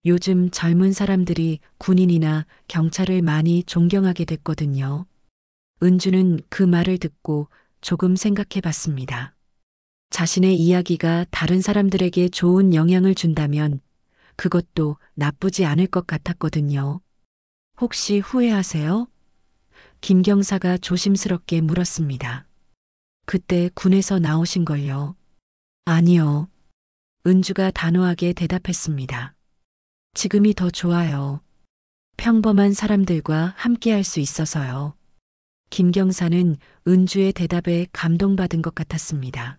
요즘 젊은 사람들이 군인이나 경찰을 많이 존경하게 됐거든요. 은주는 그 말을 듣고 조금 생각해 봤습니다. 자신의 이야기가 다른 사람들에게 좋은 영향을 준다면 그것도 나쁘지 않을 것 같았거든요. 혹시 후회하세요? 김경사가 조심스럽게 물었습니다. 그때 군에서 나오신 걸요? 아니요. 은주가 단호하게 대답했습니다. 지금이 더 좋아요. 평범한 사람들과 함께할 수 있어서요. 김경사는 은주의 대답에 감동받은 것 같았습니다.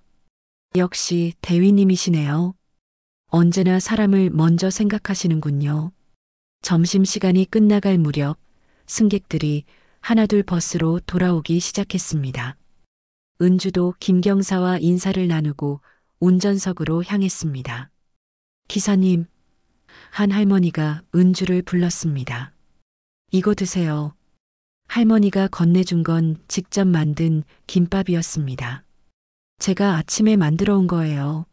역시 대위님이시네요. 언제나 사람을 먼저 생각하시는군요. 점심시간이 끝나갈 무렵 승객들이 하나둘 버스로 돌아오기 시작했습니다. 은주도 김경사와 인사를 나누고 운전석으로 향했습니다. 기사님, 한 할머니가 은주를 불렀습니다. 이거 드세요. 할머니가 건네준 건 직접 만든 김밥이었습니다. 제가 아침에 만들어 온 거예요.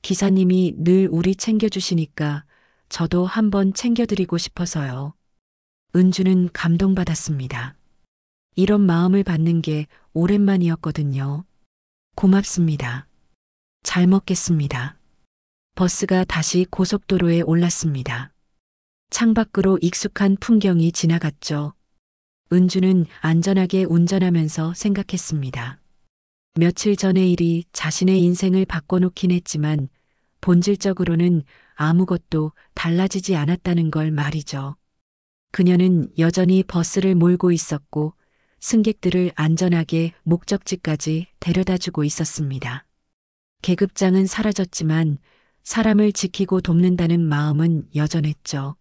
기사님이 늘 우리 챙겨주시니까 저도 한번 챙겨드리고 싶어서요. 은주는 감동받았습니다. 이런 마음을 받는 게 오랜만이었거든요. 고맙습니다. 잘 먹겠습니다. 버스가 다시 고속도로에 올랐습니다. 창밖으로 익숙한 풍경이 지나갔죠. 은주는 안전하게 운전하면서 생각했습니다. 며칠 전의 일이 자신의 인생을 바꿔놓긴 했지만 본질적으로는 아무것도 달라지지 않았다는 걸 말이죠. 그녀는 여전히 버스를 몰고 있었고 승객들을 안전하게 목적지까지 데려다주고 있었습니다. 계급장은 사라졌지만 사람을 지키고 돕는다는 마음은 여전했죠.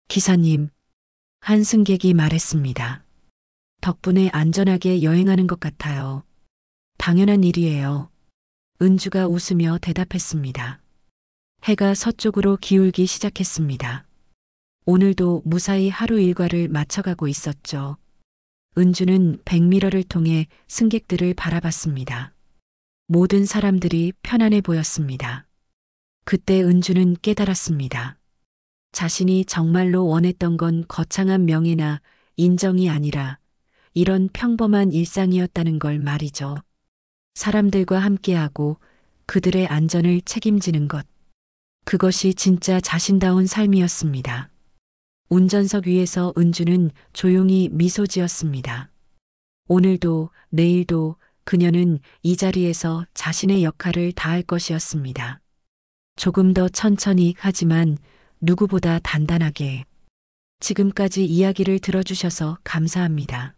기사님, 한 승객이 말했습니다. 덕분에 안전하게 여행하는 것 같아요. 당연한 일이에요. 은주가 웃으며 대답했습니다. 해가 서쪽으로 기울기 시작했습니다. 오늘도 무사히 하루 일과를 마쳐가고 있었죠. 은주는 백미러를 통해 승객들을 바라봤습니다. 모든 사람들이 편안해 보였습니다. 그때 은주는 깨달았습니다. 자신이 정말로 원했던 건 거창한 명예나 인정이 아니라 이런 평범한 일상이었다는 걸 말이죠. 사람들과 함께하고 그들의 안전을 책임지는 것. 그것이 진짜 자신다운 삶이었습니다. 운전석 위에서 은주는 조용히 미소 지었습니다. 오늘도 내일도 그녀는 이 자리에서 자신의 역할을 다할 것이었습니다. 조금 더 천천히 하지만 누구보다 단단하게. 지금까지 이야기를 들어주셔서 감사합니다.